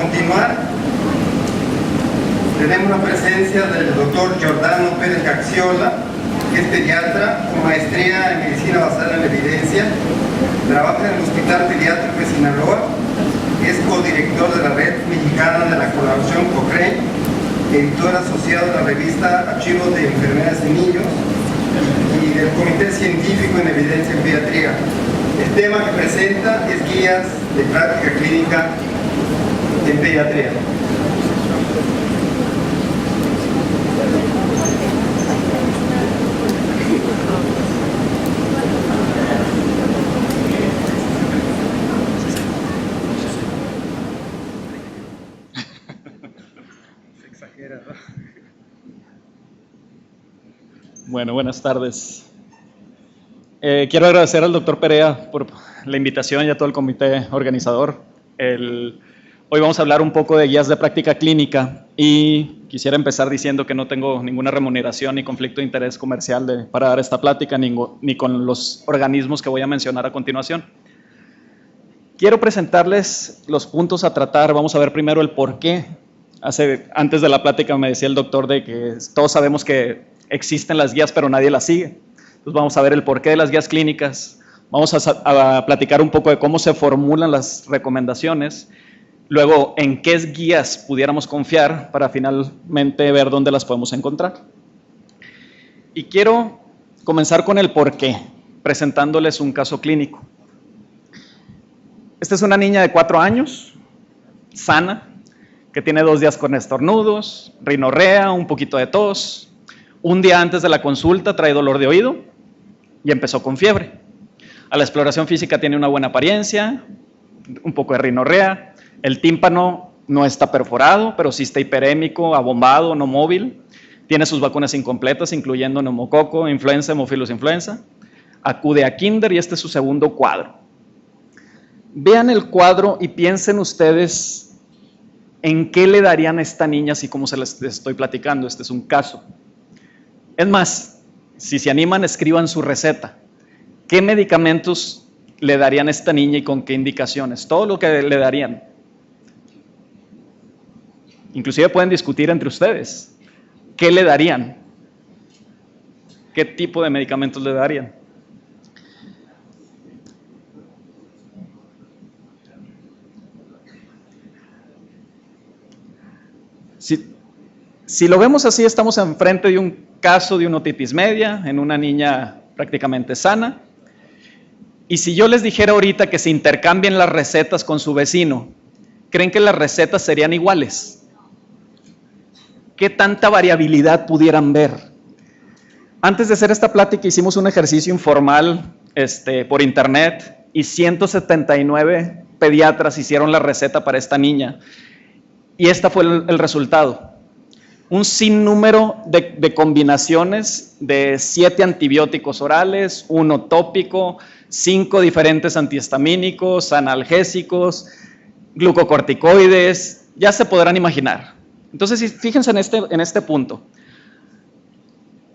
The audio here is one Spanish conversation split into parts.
continuar, tenemos la presencia del doctor Giordano Pérez Gaxiola, que es pediatra con maestría en medicina basada en la evidencia, trabaja en el Hospital Pediátrico de Sinaloa, es codirector de la Red Mexicana de la Colaboración Cochrane, editor asociado de la revista Archivos de Enfermedades en Niños y del Comité Científico en Evidencia en Pediatría. El tema que presenta es guías de práctica clínica en pediatría. Bueno, buenas tardes. Quiero agradecer al doctor Perea por la invitación y a todo el comité organizador. Hoy vamos a hablar un poco de guías de práctica clínica y quisiera empezar diciendo que no tengo ninguna remuneración ni conflicto de interés comercial para dar esta plática ni con los organismos que voy a mencionar a continuación. Quiero presentarles los puntos a tratar. Vamos a ver primero el por qué. Antes de la plática me decía el doctor de que todos sabemos que existen las guías, pero nadie las sigue. Entonces vamos a ver el porqué de las guías clínicas, vamos a platicar un poco de cómo se formulan las recomendaciones, luego en qué guías pudiéramos confiar para finalmente ver dónde las podemos encontrar. Y quiero comenzar con el porqué, presentándoles un caso clínico. Esta es una niña de 4 años, sana, que tiene 2 días con estornudos, rinorrea, un poquito de tos. Un día antes de la consulta trae dolor de oído y empezó con fiebre. A la exploración física tiene una buena apariencia, un poco de rinorrea. El tímpano no está perforado, pero sí está hiperémico, abombado, no móvil. Tiene sus vacunas incompletas, incluyendo neumococo, influenza, hemófilos influenza. Acude a kinder y este es su segundo cuadro. Vean el cuadro y piensen ustedes en qué le darían a esta niña, así como se les estoy platicando. Este es un caso. Es más, si se animan, escriban su receta. ¿Qué medicamentos le darían a esta niña y con qué indicaciones? Todo lo que le darían. Inclusive pueden discutir entre ustedes. ¿Qué le darían? ¿Qué tipo de medicamentos le darían? Si lo vemos así, estamos enfrente de un caso de una otitis media en una niña prácticamente sana. Y si yo les dijera ahorita que se intercambien las recetas con su vecino, ¿creen que las recetas serían iguales? ¿Qué tanta variabilidad pudieran ver? Antes de hacer esta plática hicimos un ejercicio informal por internet y 179 pediatras hicieron la receta para esta niña. Y este fue el resultado. Un sinnúmero de combinaciones de 7 antibióticos orales, 1 tópico, 5 diferentes antihistamínicos, analgésicos, glucocorticoides, ya se podrán imaginar. Entonces, fíjense en este punto.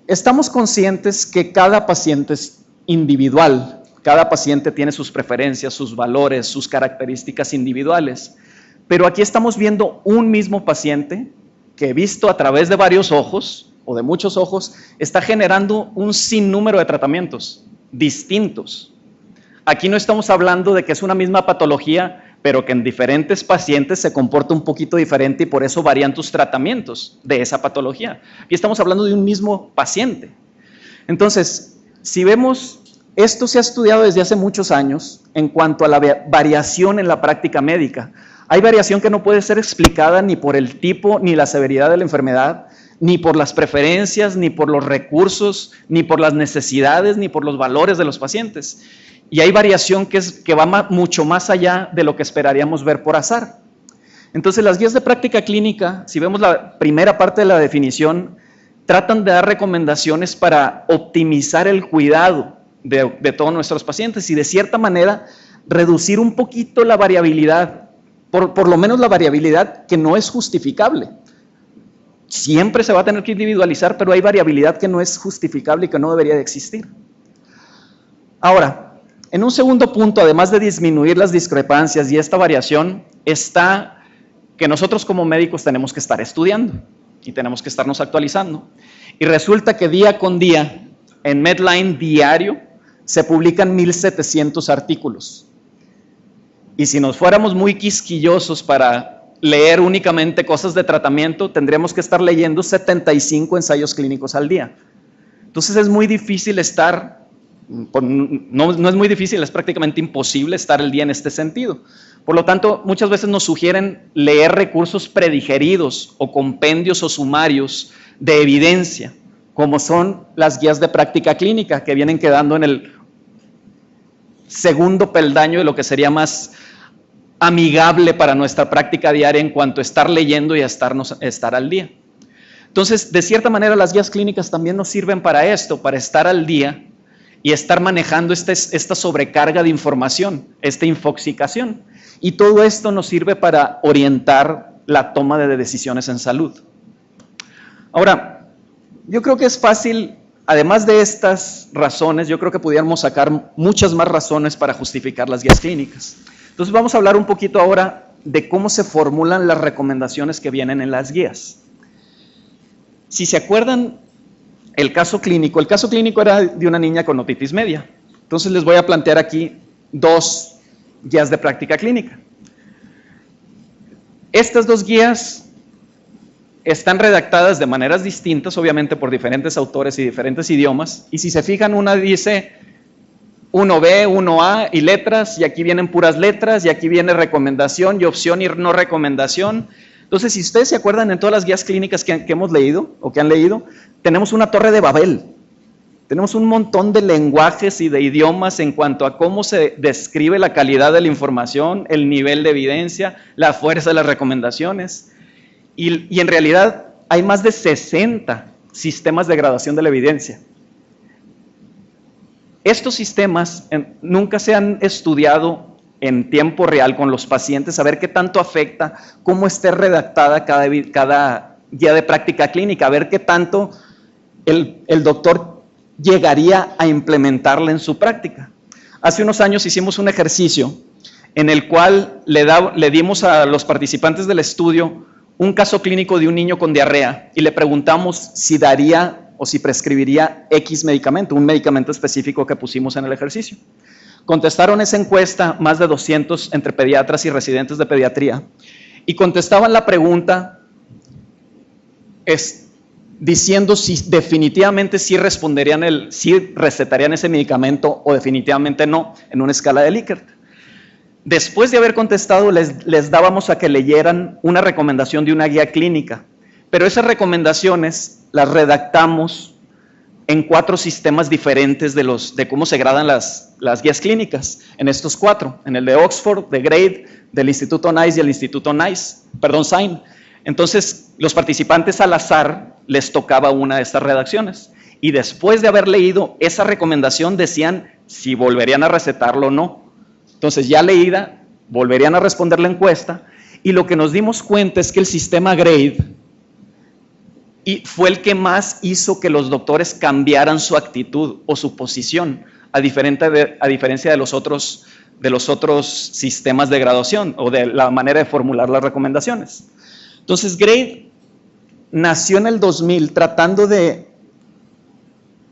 Estamos conscientes que cada paciente es individual, cada paciente tiene sus preferencias, sus valores, sus características individuales, pero aquí estamos viendo un mismo paciente que visto a través de varios ojos o de muchos ojos, está generando un sinnúmero de tratamientos distintos. Aquí no estamos hablando de que es una misma patología, pero que en diferentes pacientes se comporta un poquito diferente y por eso varían tus tratamientos de esa patología. Aquí estamos hablando de un mismo paciente. Entonces, si vemos, esto se ha estudiado desde hace muchos años en cuanto a la variación en la práctica médica. Hay variación que no puede ser explicada ni por el tipo ni la severidad de la enfermedad, ni por las preferencias, ni por los recursos, ni por las necesidades, ni por los valores de los pacientes. Y hay variación que va mucho más allá de lo que esperaríamos ver por azar. Entonces, las guías de práctica clínica, si vemos la primera parte de la definición, tratan de dar recomendaciones para optimizar el cuidado de todos nuestros pacientes y de cierta manera reducir un poquito la variabilidad, por lo menos la variabilidad que no es justificable. Siempre se va a tener que individualizar, pero hay variabilidad que no es justificable y que no debería de existir. Ahora, en un segundo punto, además de disminuir las discrepancias y esta variación, está que nosotros como médicos tenemos que estar estudiando y tenemos que estarnos actualizando. Y resulta que día con día, en Medline diario, se publican 1,700 artículos. Y si nos fuéramos muy quisquillosos para leer únicamente cosas de tratamiento, tendríamos que estar leyendo 75 ensayos clínicos al día. Entonces es muy difícil estar, no es muy difícil, es prácticamente imposible estar al día en este sentido. Por lo tanto, muchas veces nos sugieren leer recursos predigeridos o compendios o sumarios de evidencia, como son las guías de práctica clínica, que vienen quedando en el segundo peldaño de lo que sería más amigable para nuestra práctica diaria en cuanto a estar leyendo y a estar al día. Entonces, de cierta manera, las guías clínicas también nos sirven para esto, para estar al día y estar manejando esta sobrecarga de información, esta infoxicación. Y todo esto nos sirve para orientar la toma de decisiones en salud. Ahora, yo creo que es fácil, además de estas razones, yo creo que pudiéramos sacar muchas más razones para justificar las guías clínicas. Entonces vamos a hablar un poquito ahora de cómo se formulan las recomendaciones que vienen en las guías. Si se acuerdan, el caso clínico era de una niña con otitis media. Entonces les voy a plantear aquí 2 guías de práctica clínica. Estas 2 guías están redactadas de maneras distintas, obviamente por diferentes autores y diferentes idiomas, y si se fijan, una dice 1B, 1A y letras, y aquí vienen puras letras, y aquí viene recomendación y opción y no recomendación. Entonces, si ustedes se acuerdan, en todas las guías clínicas que hemos leído o que han leído, tenemos una torre de Babel. Tenemos un montón de lenguajes y de idiomas en cuanto a cómo se describe la calidad de la información, el nivel de evidencia, la fuerza de las recomendaciones. Y en realidad hay más de 60 sistemas de graduación de la evidencia. Estos sistemas nunca se han estudiado en tiempo real con los pacientes, a ver qué tanto afecta, cómo esté redactada cada guía de práctica clínica, a ver qué tanto el doctor llegaría a implementarla en su práctica. Hace unos años hicimos un ejercicio en el cual le dimos a los participantes del estudio un caso clínico de un niño con diarrea y le preguntamos si daría o si prescribiría X medicamento, un medicamento específico que pusimos en el ejercicio. Contestaron esa encuesta más de 200 entre pediatras y residentes de pediatría y contestaban la pregunta diciendo si definitivamente sí responderían sí recetarían ese medicamento o definitivamente no en una escala de Likert. Después de haber contestado, les dábamos a que leyeran una recomendación de una guía clínica, pero esas recomendaciones las redactamos en 4 sistemas diferentes de cómo se gradan las guías clínicas, en estos 4, en el de Oxford, de Grade, del Instituto NICE y el Instituto SIGN. Entonces, los participantes al azar les tocaba una de estas redacciones, y después de haber leído esa recomendación decían si volverían a recetarlo o no. Entonces, ya leída, volverían a responder la encuesta, y lo que nos dimos cuenta es que el sistema Grade fue el que más hizo que los doctores cambiaran su actitud o su posición, a diferencia de los otros sistemas de graduación o de la manera de formular las recomendaciones. Entonces, Grade nació en el 2000 tratando de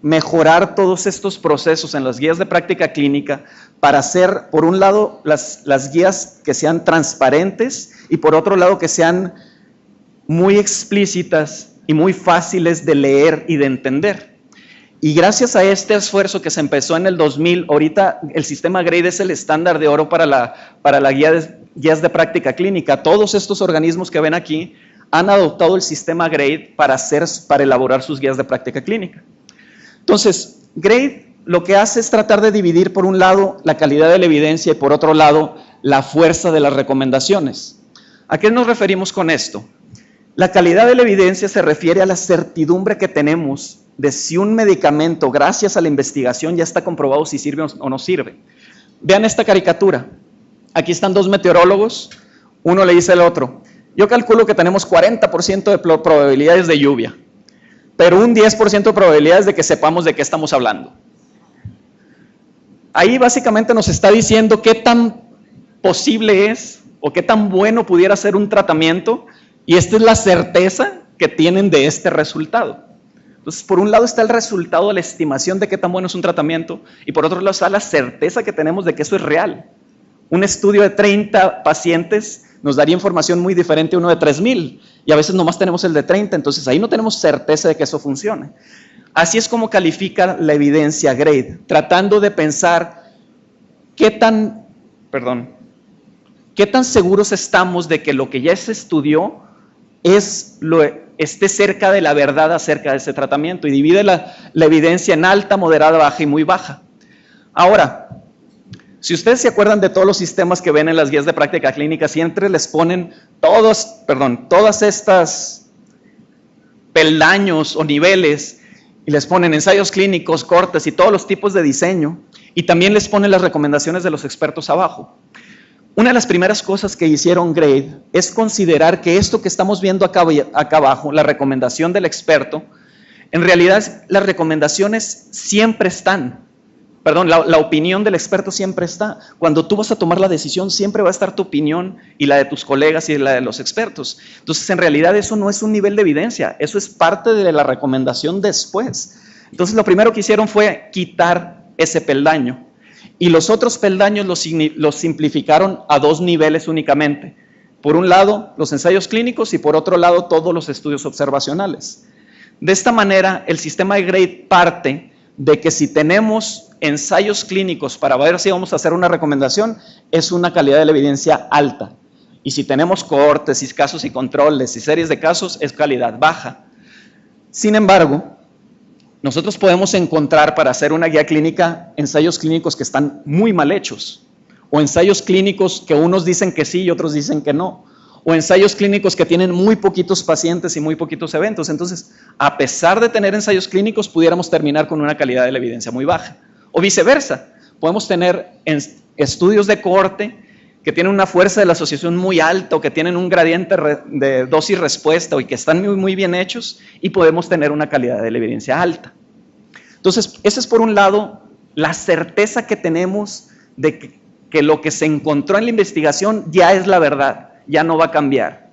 mejorar todos estos procesos en las guías de práctica clínica para hacer, por un lado, las guías que sean transparentes y por otro lado que sean muy explícitas y muy fáciles de leer y de entender. Y gracias a este esfuerzo que se empezó en el 2000, ahorita el sistema Grade es el estándar de oro para la guías de práctica clínica. Todos estos organismos que ven aquí han adoptado el sistema Grade para elaborar sus guías de práctica clínica. Entonces, Grade lo que hace es tratar de dividir por un lado la calidad de la evidencia y por otro lado la fuerza de las recomendaciones. ¿A qué nos referimos con esto? La calidad de la evidencia se refiere a la certidumbre que tenemos de si un medicamento, gracias a la investigación, ya está comprobado si sirve o no sirve. Vean esta caricatura. Aquí están 2 meteorólogos, uno le dice al otro, yo calculo que tenemos 40% de probabilidades de lluvia, pero un 10% de probabilidades de que sepamos de qué estamos hablando. Ahí básicamente nos está diciendo qué tan posible es o qué tan bueno pudiera ser un tratamiento, y esta es la certeza que tienen de este resultado. Entonces, por un lado está el resultado de la estimación de qué tan bueno es un tratamiento, y por otro lado está la certeza que tenemos de que eso es real. Un estudio de 30 pacientes nos daría información muy diferente a uno de 3,000, y a veces nomás tenemos el de 30, entonces ahí no tenemos certeza de que eso funcione. Así es como califica la evidencia GRADE, tratando de pensar qué tan seguros estamos de que lo que ya se estudió esté cerca de la verdad acerca de ese tratamiento, y divide la evidencia en alta, moderada, baja y muy baja. Ahora, si ustedes se acuerdan de todos los sistemas que ven en las guías de práctica clínica, siempre les ponen todas estas peldaños o niveles, y les ponen ensayos clínicos, cortes y todos los tipos de diseño, y también les ponen las recomendaciones de los expertos abajo. Una de las primeras cosas que hicieron GRADE es considerar que esto que estamos viendo acá abajo, la recomendación del experto, en realidad las recomendaciones siempre están. La opinión del experto siempre está. Cuando tú vas a tomar la decisión, siempre va a estar tu opinión y la de tus colegas y la de los expertos. Entonces, en realidad eso no es un nivel de evidencia, eso es parte de la recomendación después. Entonces, lo primero que hicieron fue quitar ese peldaño. Y los otros peldaños los simplificaron a 2 niveles únicamente. Por un lado, los ensayos clínicos, y por otro lado, todos los estudios observacionales. De esta manera, el sistema de GRADE parte de que si tenemos ensayos clínicos para ver si vamos a hacer una recomendación, es una calidad de la evidencia alta. Y si tenemos cohortes y casos y controles y series de casos, es calidad baja. Sin embargo, nosotros podemos encontrar para hacer una guía clínica ensayos clínicos que están muy mal hechos, o ensayos clínicos que unos dicen que sí y otros dicen que no, o ensayos clínicos que tienen muy poquitos pacientes y muy poquitos eventos. Entonces, a pesar de tener ensayos clínicos, pudiéramos terminar con una calidad de la evidencia muy baja. O viceversa, podemos tener estudios de cohorte que tienen una fuerza de la asociación muy alta, o que tienen un gradiente de dosis-respuesta, y que están muy, muy bien hechos, y podemos tener una calidad de la evidencia alta. Entonces, esa es por un lado la certeza que tenemos de que lo que se encontró en la investigación ya es la verdad, ya no va a cambiar.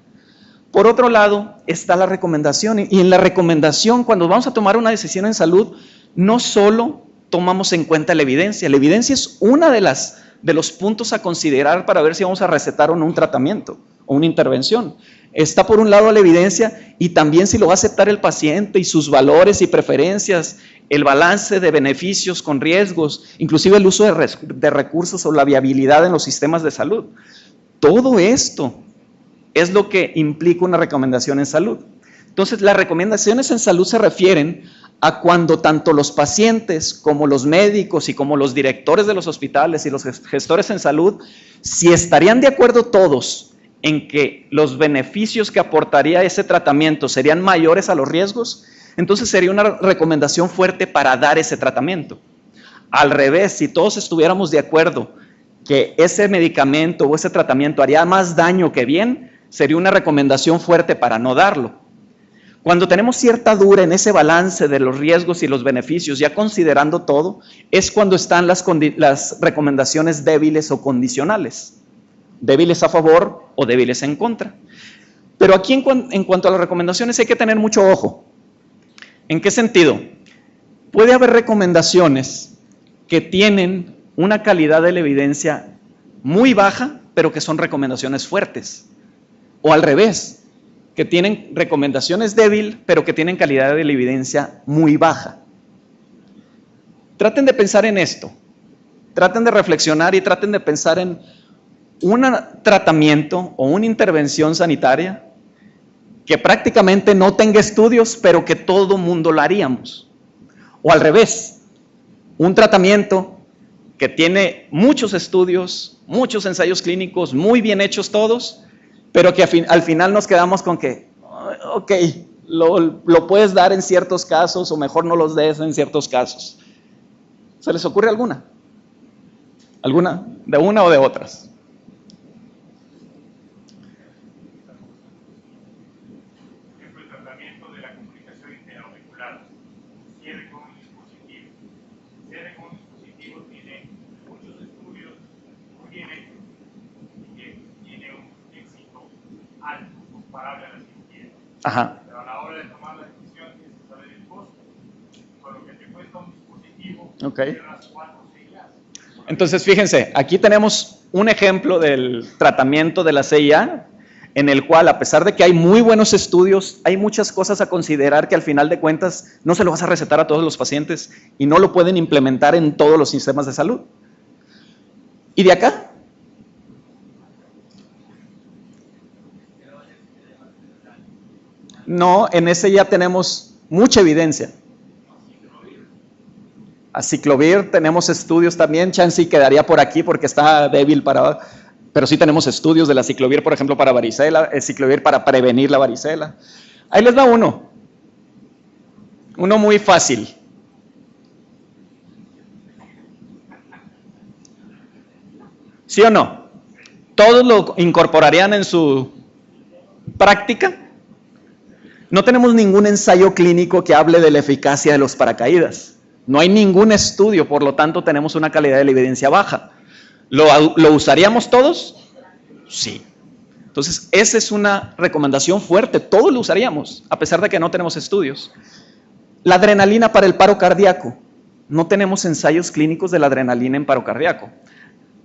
Por otro lado está la recomendación, y en la recomendación, cuando vamos a tomar una decisión en salud, no solo tomamos en cuenta la evidencia es una de los puntos a considerar para ver si vamos a recetar o no un tratamiento o una intervención. Está por un lado la evidencia, y también si lo va a aceptar el paciente y sus valores y preferencias, el balance de beneficios con riesgos, inclusive el uso de recursos o la viabilidad en los sistemas de salud. Todo esto es lo que implica una recomendación en salud. Entonces, las recomendaciones en salud se refieren a cuando tanto los pacientes como los médicos y como los directores de los hospitales y los gestores en salud, si estarían de acuerdo todos en que los beneficios que aportaría ese tratamiento serían mayores a los riesgos, entonces sería una recomendación fuerte para dar ese tratamiento. Al revés, si todos estuviéramos de acuerdo que ese medicamento o ese tratamiento haría más daño que bien, sería una recomendación fuerte para no darlo. Cuando tenemos cierta dura en ese balance de los riesgos y los beneficios, ya considerando todo, es cuando están las recomendaciones débiles o condicionales. Débiles a favor o débiles en contra. Pero aquí en cuanto a las recomendaciones hay que tener mucho ojo. ¿En qué sentido? Puede haber recomendaciones que tienen una calidad de la evidencia muy baja, pero que son recomendaciones fuertes. O al revés, que tienen recomendaciones débiles, pero que tienen calidad de la evidencia muy baja. Traten de pensar en esto. Traten de reflexionar y traten de pensar en un tratamiento o una intervención sanitaria que prácticamente no tenga estudios, pero que todo mundo lo haríamos. O al revés, un tratamiento que tiene muchos estudios, muchos ensayos clínicos, muy bien hechos todos, pero que al final nos quedamos con que, ok, lo puedes dar en ciertos casos, o mejor no los des en ciertos casos. ¿Se les ocurre alguna? ¿Alguna? ¿De una o de otras? El tratamiento de la comunicación interauricular, cierre con un dispositivo. Cierre con un dispositivo tiene muchos estudios muy bien hechos, y que tiene un alto, comparable a la cirugía. Ajá. Pero a la hora de tomar la decisión tienes que saber el costo. Con lo que te cuesta un dispositivo, cierras 4 o 6 días. Entonces, fíjense, aquí tenemos un ejemplo del tratamiento de la CIA, en el cual, a pesar de que hay muy buenos estudios, hay muchas cosas a considerar que al final de cuentas no se lo vas a recetar a todos los pacientes y no lo pueden implementar en todos los sistemas de salud. ¿Y de acá? No, en ese ya tenemos mucha evidencia. Aciclovir tenemos estudios también, Chansey quedaría por aquí porque está débil para... Pero sí tenemos estudios de la aciclovir, por ejemplo, para varicela, el aciclovir para prevenir la varicela. Ahí les va uno muy fácil. ¿Sí o no? ¿Todos lo incorporarían en su práctica? No tenemos ningún ensayo clínico que hable de la eficacia de los paracaídas. No hay ningún estudio, por lo tanto tenemos una calidad de la evidencia baja. ¿Lo usaríamos todos? Sí. Entonces, esa es una recomendación fuerte. Todos lo usaríamos, a pesar de que no tenemos estudios. La adrenalina para el paro cardíaco. No tenemos ensayos clínicos de la adrenalina en paro cardíaco.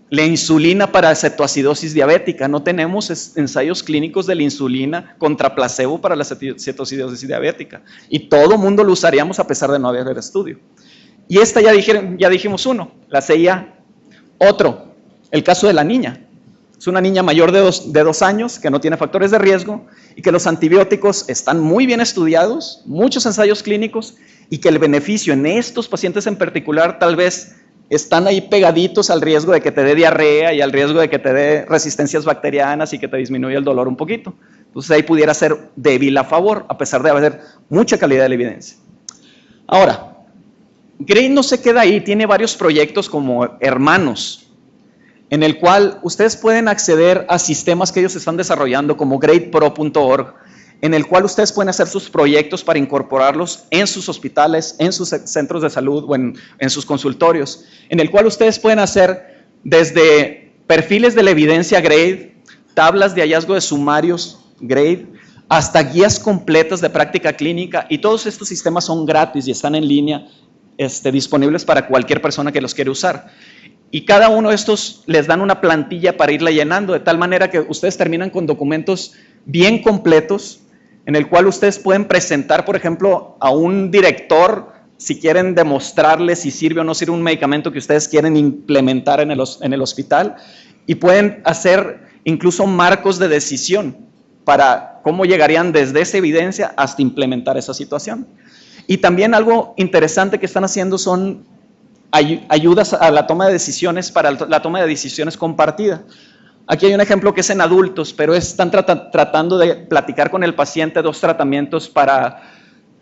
La insulina para cetoacidosis diabética. No tenemos ensayos clínicos de la insulina contra placebo para la cetoacidosis diabética. Y todo mundo lo usaríamos a pesar de no haber estudio. Y esta ya dijimos uno, la CIA. Otro, el caso de la niña. Es una niña mayor de 2 años que no tiene factores de riesgo y que los antibióticos están muy bien estudiados, muchos ensayos clínicos, y que el beneficio en estos pacientes en particular tal vez están ahí pegaditos al riesgo de que te dé diarrea y al riesgo de que te dé resistencias bacterianas y que te disminuya el dolor un poquito. Entonces ahí pudiera ser débil a favor, a pesar de haber mucha calidad de la evidencia. Ahora, Gray no se queda ahí, tiene varios proyectos como hermanos, en el cual ustedes pueden acceder a sistemas que ellos están desarrollando como gradepro.org, en el cual ustedes pueden hacer sus proyectos para incorporarlos en sus hospitales, en sus centros de salud o en sus consultorios, en el cual ustedes pueden hacer desde perfiles de la evidencia Grade, tablas de hallazgo de sumarios Grade, hasta guías completas de práctica clínica, y todos estos sistemas son gratis y están en línea, disponibles para cualquier persona que los quiera usar. Y cada uno de estos les dan una plantilla para irla llenando, de tal manera que ustedes terminan con documentos bien completos, en el cual ustedes pueden presentar, por ejemplo, a un director, si quieren demostrarle si sirve o no sirve un medicamento que ustedes quieren implementar en el hospital, y pueden hacer incluso marcos de decisión para cómo llegarían desde esa evidencia hasta implementar esa situación. Y también algo interesante que están haciendo son ayudas a la toma de decisiones, para la toma de decisiones compartida. Aquí hay un ejemplo que es en adultos, pero están tratando de platicar con el paciente 2 tratamientos para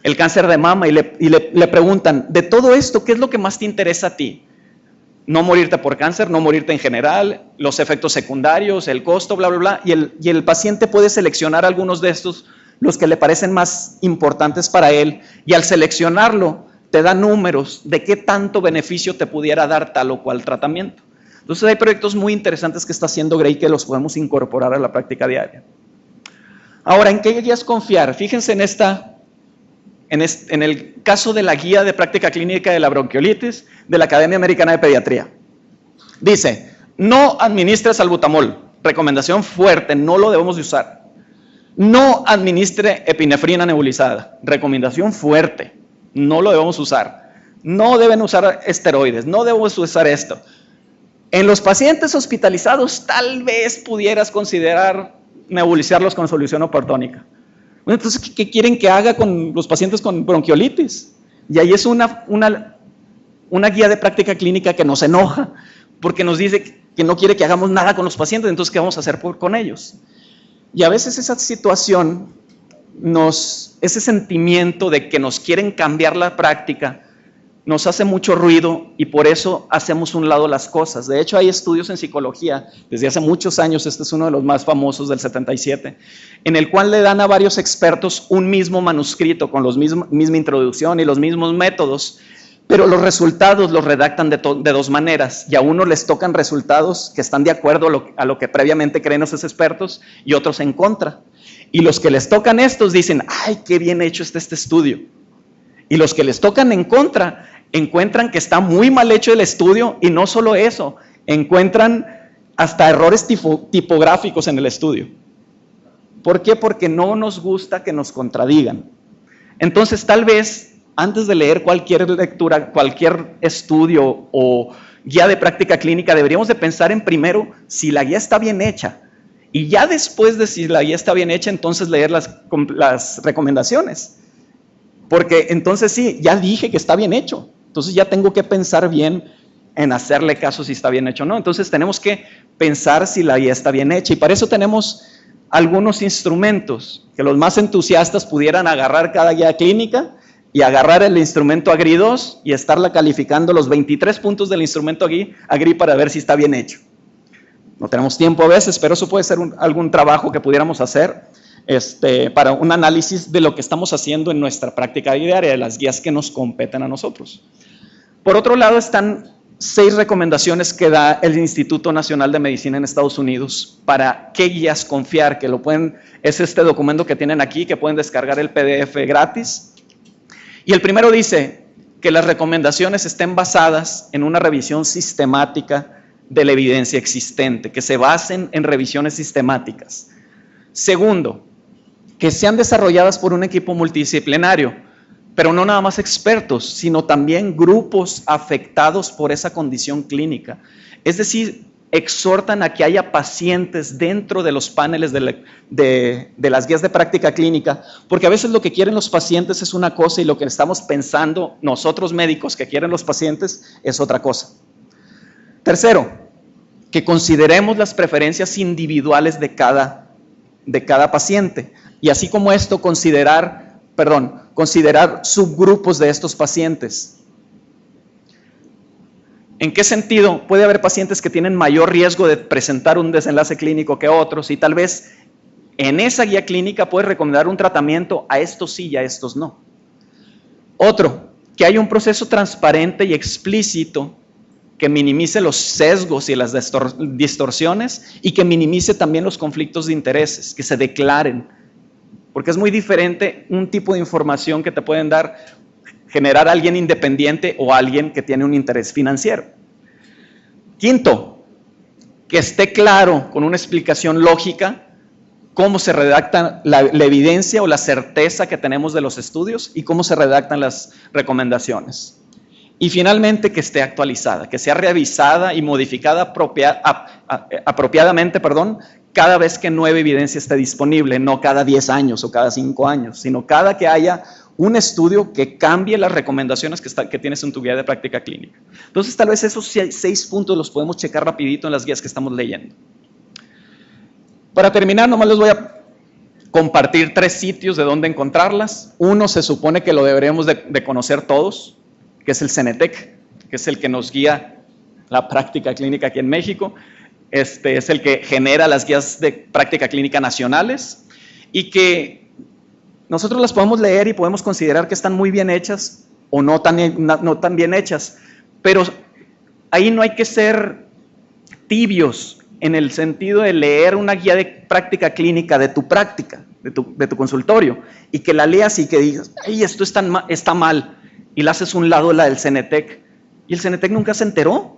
el cáncer de mama y le preguntan, de todo esto, ¿qué es lo que más te interesa a ti? No morirte por cáncer, no morirte en general, los efectos secundarios, el costo, bla, bla, bla, y el paciente puede seleccionar algunos de estos, los que le parecen más importantes para él, y al seleccionarlo, te da números de qué tanto beneficio te pudiera dar tal o cual tratamiento. Entonces hay proyectos muy interesantes que está haciendo Gray que los podemos incorporar a la práctica diaria. Ahora, ¿en qué guías confiar? Fíjense en el caso de la guía de práctica clínica de la bronquiolitis de la Academia Americana de Pediatría. Dice, no administres salbutamol, recomendación fuerte, no lo debemos de usar. No administre epinefrina nebulizada, recomendación fuerte, no lo debemos usar. No deben usar esteroides, no debemos usar esto. En los pacientes hospitalizados, tal vez pudieras considerar nebulizarlos con solución oportónica. Bueno, entonces, ¿qué quieren que haga con los pacientes con bronquiolitis? Y ahí es una guía de práctica clínica que nos enoja, porque nos dice que no quiere que hagamos nada con los pacientes, entonces, ¿qué vamos a hacer con ellos? Y a veces esa situación, ese sentimiento de que nos quieren cambiar la práctica, nos hace mucho ruido y por eso hacemos un lado las cosas. De hecho, hay estudios en psicología, desde hace muchos años, este es uno de los más famosos del 77, en el cual le dan a varios expertos un mismo manuscrito con la misma introducción y los mismos métodos, Pero los resultados los redactan de dos maneras, y a unos les tocan resultados que están de acuerdo a lo que previamente creen esos expertos y otros en contra. Y los que les tocan estos dicen, ¡ay, qué bien hecho está este estudio! Y los que les tocan en contra encuentran que está muy mal hecho el estudio, y no solo eso, encuentran hasta errores tipográficos en el estudio. ¿Por qué? Porque no nos gusta que nos contradigan. Entonces, tal vez, antes de leer cualquier lectura, cualquier estudio o guía de práctica clínica, deberíamos de pensar en primero si la guía está bien hecha. Y ya después de si la guía está bien hecha, entonces leer las recomendaciones. Porque entonces sí, ya dije que está bien hecho. Entonces ya tengo que pensar bien en hacerle caso si está bien hecho o no. Entonces tenemos que pensar si la guía está bien hecha. Y para eso tenemos algunos instrumentos que los más entusiastas pudieran agarrar cada guía clínica y agarrar el instrumento AGRI2 y estarla calificando los 23 puntos del instrumento AGRI para ver si está bien hecho. No tenemos tiempo a veces, pero eso puede ser algún trabajo que pudiéramos hacer para un análisis de lo que estamos haciendo en nuestra práctica diaria, de las guías que nos competen a nosotros. Por otro lado, están 6 recomendaciones que da el Instituto Nacional de Medicina en Estados Unidos para qué guías confiar, que es este documento que tienen aquí, que pueden descargar el PDF gratis. Y el primero dice que las recomendaciones estén basadas en una revisión sistemática de la evidencia existente, que se basen en revisiones sistemáticas. Segundo, que sean desarrolladas por un equipo multidisciplinario, pero no nada más expertos, sino también grupos afectados por esa condición clínica. Es decir, exhortan a que haya pacientes dentro de los paneles de las guías de práctica clínica, porque a veces lo que quieren los pacientes es una cosa y lo que estamos pensando nosotros médicos que quieren los pacientes es otra cosa. Tercero, que consideremos las preferencias individuales de cada paciente, y así como esto considerar subgrupos de estos pacientes. ¿En qué sentido? Puede haber pacientes que tienen mayor riesgo de presentar un desenlace clínico que otros, y tal vez en esa guía clínica puede recomendar un tratamiento a estos sí y a estos no. Otro, que haya un proceso transparente y explícito que minimice los sesgos y las distorsiones, y que minimice también los conflictos de intereses, que se declaren. Porque es muy diferente un tipo de información que te pueden generar alguien independiente o alguien que tiene un interés financiero. Quinto, que esté claro con una explicación lógica cómo se redacta la evidencia o la certeza que tenemos de los estudios y cómo se redactan las recomendaciones. Y finalmente, que esté actualizada, que sea revisada y modificada apropiadamente, cada vez que nueva evidencia esté disponible, no cada 10 años o cada 5 años, sino cada que haya un estudio que cambie las recomendaciones que tienes en tu guía de práctica clínica. Entonces, tal vez esos 6 puntos los podemos checar rapidito en las guías que estamos leyendo. Para terminar, nomás les voy a compartir 3 sitios de dónde encontrarlas. Uno se supone que lo deberíamos de conocer todos, que es el CENETEC, que es el que nos guía la práctica clínica aquí en México. Es el que genera las guías de práctica clínica nacionales, y que nosotros las podemos leer y podemos considerar que están muy bien hechas o no tan bien hechas, pero ahí no hay que ser tibios en el sentido de leer una guía de práctica clínica de tu práctica, de tu consultorio, y que la leas y que digas, ¡ay, esto está mal! Y la haces a un lado la del CENETEC, y el CENETEC nunca se enteró.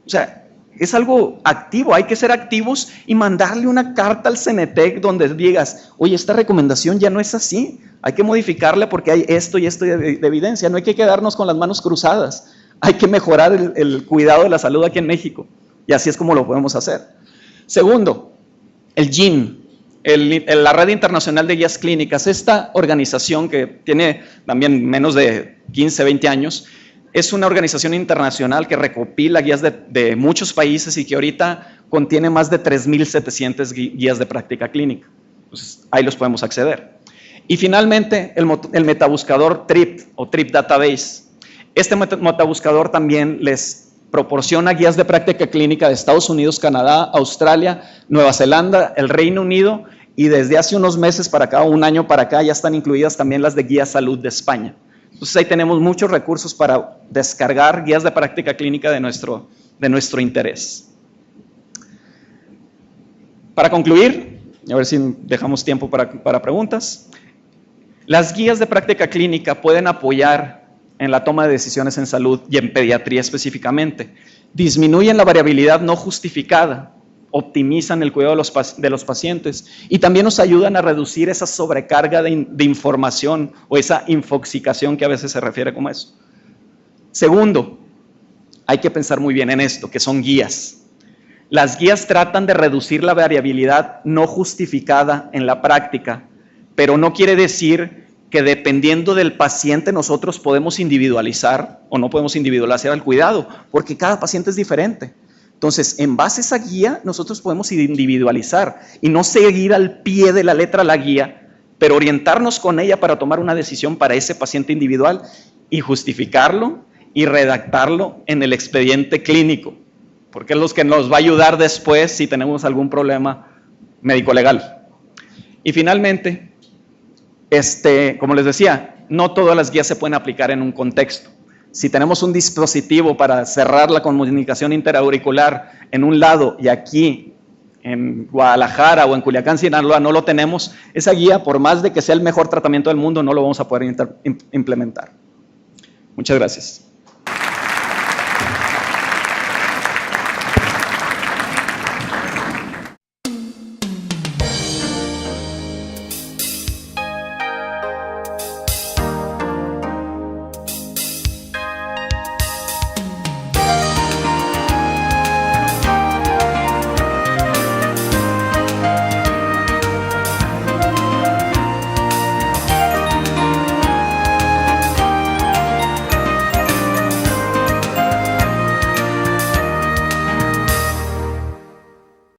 O sea, es algo activo, hay que ser activos y mandarle una carta al CENETEC donde digas, oye, esta recomendación ya no es así, hay que modificarla porque hay esto y esto de evidencia, no hay que quedarnos con las manos cruzadas, hay que mejorar el cuidado de la salud aquí en México, y así es como lo podemos hacer. Segundo, el GIN, la Red Internacional de Guías Clínicas, esta organización que tiene también menos de 15, 20 años, es una organización internacional que recopila guías de muchos países y que ahorita contiene más de 3,700 guías de práctica clínica. Entonces, ahí los podemos acceder. Y finalmente, el metabuscador TRIP o TRIP Database. Este metabuscador también les proporciona guías de práctica clínica de Estados Unidos, Canadá, Australia, Nueva Zelanda, el Reino Unido, y desde hace unos meses para acá, un año para acá, ya están incluidas también las de Guía Salud de España. Entonces ahí tenemos muchos recursos para descargar guías de práctica clínica de nuestro interés. Para concluir, a ver si dejamos tiempo para preguntas. Las guías de práctica clínica pueden apoyar en la toma de decisiones en salud y en pediatría específicamente. Disminuyen la variabilidad no justificada, optimizan el cuidado de los pacientes y también nos ayudan a reducir esa sobrecarga de información o esa infoxicación que a veces se refiere como eso. Segundo, hay que pensar muy bien en esto, que son guías. Las guías tratan de reducir la variabilidad no justificada en la práctica, pero no quiere decir que dependiendo del paciente nosotros podemos individualizar o no podemos individualizar el cuidado, porque cada paciente es diferente. Entonces, en base a esa guía, nosotros podemos individualizar y no seguir al pie de la letra la guía, pero orientarnos con ella para tomar una decisión para ese paciente individual y justificarlo y redactarlo en el expediente clínico, porque es lo que nos va a ayudar después si tenemos algún problema médico-legal. Y finalmente, como les decía, no todas las guías se pueden aplicar en un contexto. Si tenemos un dispositivo para cerrar la comunicación interauricular en un lado y aquí en Guadalajara o en Culiacán, Sinaloa, no lo tenemos, esa guía, por más de que sea el mejor tratamiento del mundo, no lo vamos a poder implementar. Muchas gracias.